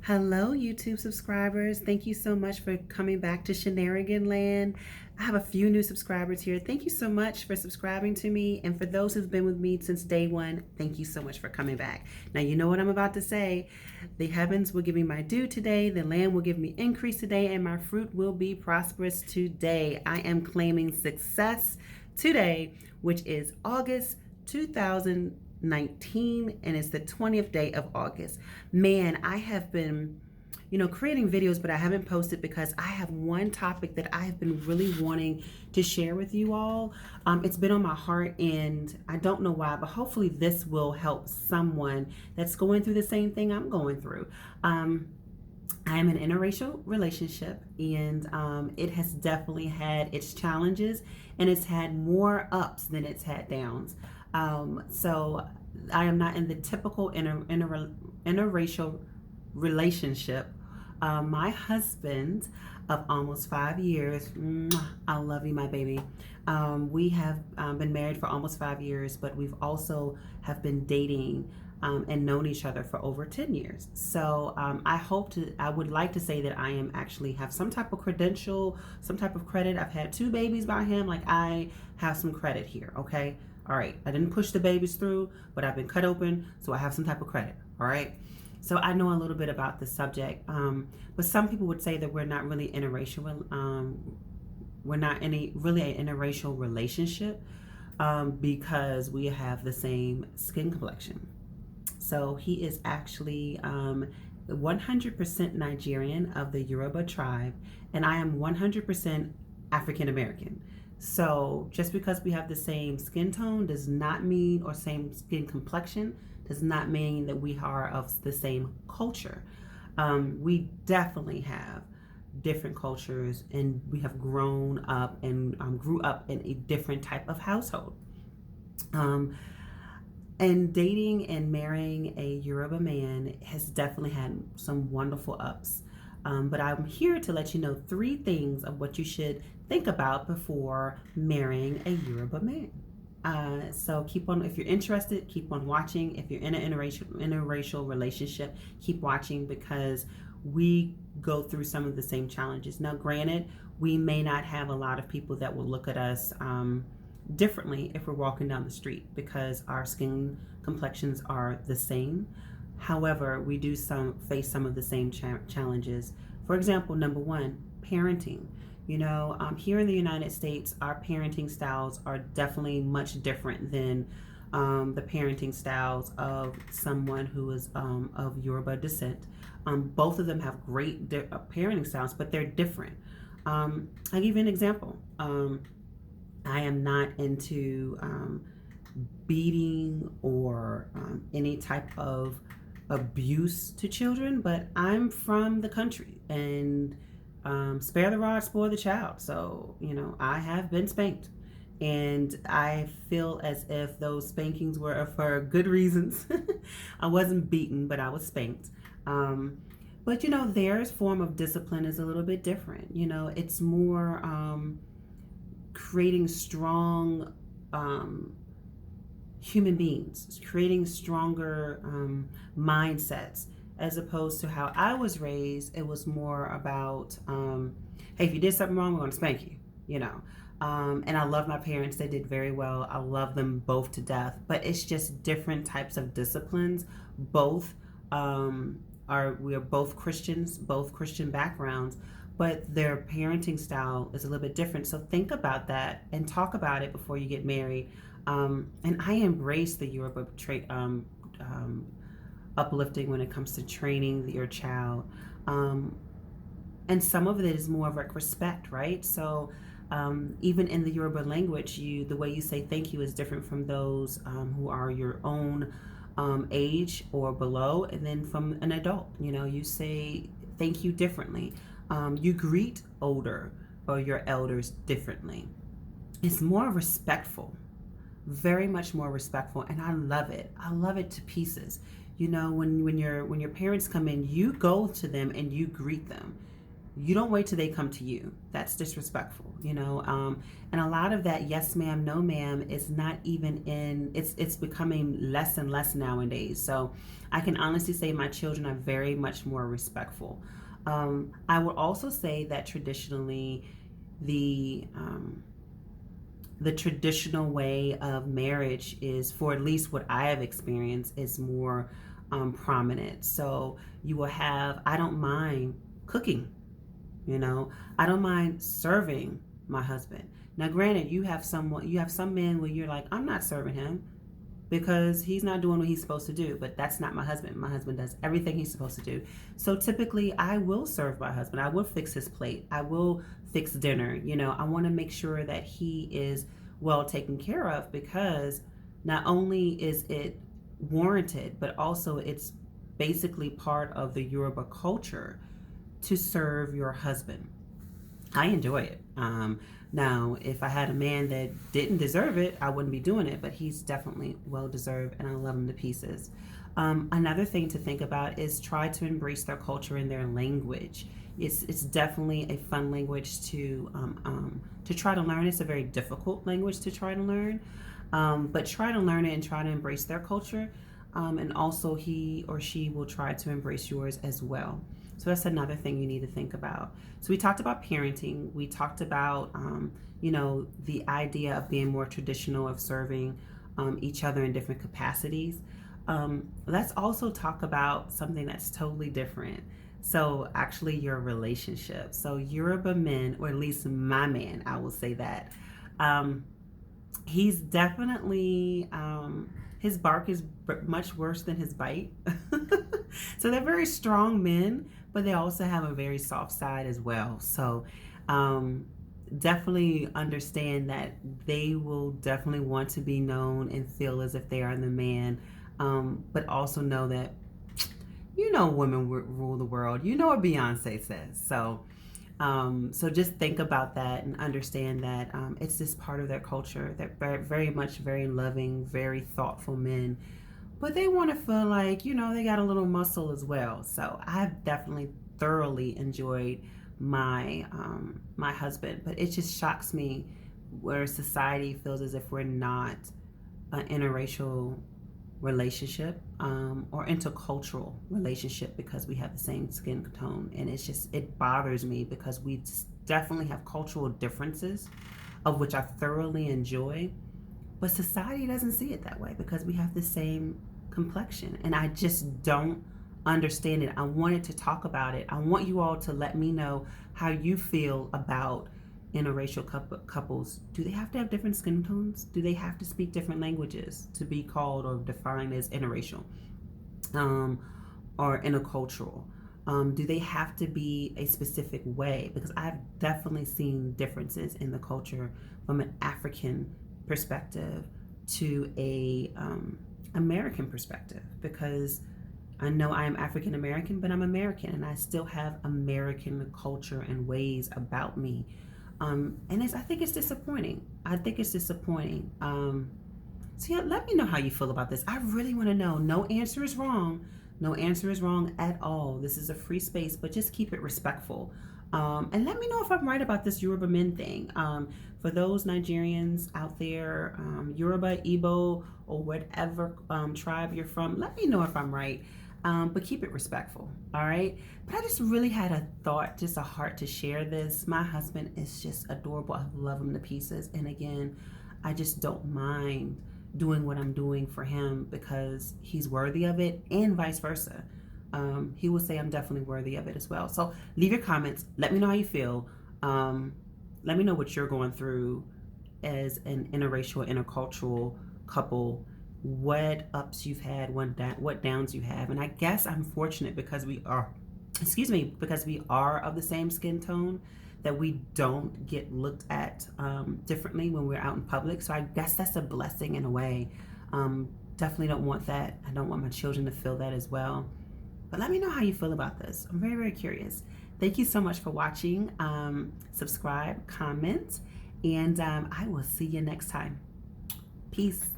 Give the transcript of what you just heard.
Hello, YouTube subscribers. Thank you so much for coming back to Shoniregun Land. I have a few new subscribers here. Thank you so much for subscribing to me. And for those who've been with me since day one, thank you so much for coming back. Now, you know what I'm about to say. The heavens will give me my due today. The land will give me increase today. And my fruit will be prosperous today. I am claiming success today, which is August 2019, and it's the 20th day of August. Man, I have been, creating videos, but I haven't posted because I have one topic that I have been really wanting to share with you all. It's been on my heart, and I don't know why, but hopefully this will help someone that's going through the same thing I'm going through. I am in an interracial relationship, and it has definitely had its challenges, and it's had more ups than it's had downs. So I am not in the typical interracial relationship. My husband of almost 5 years, I love you, my baby. We have been married for almost 5 years, but we've also have been dating and known each other for over 10 years. So I would like to say that I am actually have some type of credential, some type of credit. I've had 2 babies by him. Like, I have some credit here, okay? All right, I didn't push the babies through, but I've been cut open, so I have some type of credit, all right? So I know a little bit about this subject, but some people would say that we're not really interracial. We're not really an interracial relationship because we have the same skin complexion. So he is actually 100% Nigerian of the Yoruba tribe, and I am 100% African American. So just because we have the same skin tone does not mean, or same skin complexion, does not mean that we are of the same culture. We definitely have different cultures, and we have grown up and grew up in a different type of household. And dating and marrying a Yoruba man has definitely had some wonderful ups. But I'm here to let you know 3 things of what you should think about before marrying a Yoruba man. So keep on, if you're interested, keep on watching. If you're in an interracial relationship, keep watching, because we go through some of the same challenges. Now, granted, we may not have a lot of people that will look at us differently if we're walking down the street, because our skin complexions are the same. However, we do face some of the same challenges. For example, number 1, parenting. Here in the United States, our parenting styles are definitely much different than the parenting styles of someone who is of Yoruba descent. Both of them have great parenting styles, but they're different. I'll give you an example. I am not into beating or any type of abuse to children, but I'm from the country, and spare the rod, spoil the child. So, I have been spanked, and I feel as if those spankings were for good reasons. I wasn't beaten, but I was spanked. But, their form of discipline is a little bit different. It's more creating strong human beings, creating stronger mindsets, as opposed to how I was raised. It was more about, hey, if you did something wrong, we're going to spank you, and I love my parents. They did very well. I love them both to death, but it's just different types of disciplines. Both we are both Christians, both Christian backgrounds, but their parenting style is a little bit different. So think about that and talk about it before you get married. And I embrace the Yoruba uplifting when it comes to training your child. And some of it is more of like respect, right? So even in the Yoruba language, the way you say thank you is different from those who are your own age or below, and then from an adult. You say thank you differently. You greet older or your elders differently. It's more respectful, very much more respectful, and I love it. I love it to pieces. When your parents come in, you go to them and you greet them. you don't wait till they come to you. That's disrespectful, you know. And a lot of that yes ma'am, no ma'am is not even in, it's becoming less and less nowadays. So I can honestly say my children are very much more respectful. I would also say that traditionally the traditional way of marriage is, for at least what I have experienced, is more prominent. So you will have, I don't mind cooking, you know, I don't mind serving my husband. Now, granted, you have some men where you're like, I'm not serving him because he's not doing what he's supposed to do. But that's not my husband. My husband does everything he's supposed to do. So typically I will serve my husband. I will fix his plate. I will fix dinner. You know, I want to make sure that he is well taken care of, because not only is it warranted, but also it's basically part of the Yoruba culture to serve your husband. I enjoy it. Now, if I had a man that didn't deserve it, I wouldn't be doing it, but he's definitely well deserved, and I love him to pieces. Another thing to think about is try to embrace their culture and their language. It's definitely a fun language to try to learn. It's a very difficult language to try to learn, but try to learn it and try to embrace their culture, and also he or she will try to embrace yours as well. So that's another thing you need to think about. So we talked about parenting. We talked about, the idea of being more traditional, of serving each other in different capacities. Let's also talk about something that's totally different. So actually your relationship. So Yoruba men, or at least my man, I will say that, he's definitely, his bark is much worse than his bite. So they're very strong men, but they also have a very soft side as well. So definitely understand that they will definitely want to be known and feel as if they are the man, but also know that, women rule the world. You know what Beyonce says. So just think about that and understand that it's just part of their culture. They're very, very much very loving, very thoughtful men, but they want to feel like, they got a little muscle as well. So I've definitely thoroughly enjoyed my my husband, but it just shocks me where society feels as if we're not an interracial relationship, or intercultural relationship, because we have the same skin tone. And it bothers me, because we definitely have cultural differences, of which I thoroughly enjoy, but society doesn't see it that way, because we have the same complexion, and I just don't understand it. I wanted to talk about it. I want you all to let me know how you feel about interracial couples. Do they have to have different skin tones? Do they have to speak different languages to be called or defined as interracial, or intercultural? Do they have to be a specific way? Because I've definitely seen differences in the culture from an African perspective to a American perspective, because I know I am African American, but I'm American, and I still have American culture and ways about me. And I think it's disappointing. So yeah, let me know how you feel about this. I really want to know. No answer is wrong. No answer is wrong at all. This is a free space, but just keep it respectful. And let me know if I'm right about this Yoruba men thing. For those Nigerians out there, Yoruba, Igbo, or whatever tribe you're from, let me know if I'm right. But keep it respectful, all right? But I just really had a thought, just a heart to share this. My husband is just adorable. I love him to pieces. And again, I just don't mind doing what I'm doing for him, because he's worthy of it, and vice versa. He will say I'm definitely worthy of it as well. So leave your comments. Let me know how you feel. Let me know what you're going through as an interracial, intercultural couple. What ups you've had, what downs you have. And I guess I'm fortunate, because we are of the same skin tone, that we don't get looked at differently when we're out in public. So I guess that's a blessing in a way. Definitely don't want that. I don't want my children to feel that as well. But let me know how you feel about this. I'm very, very curious. Thank you so much for watching. Subscribe, comment, and I will see you next time. Peace.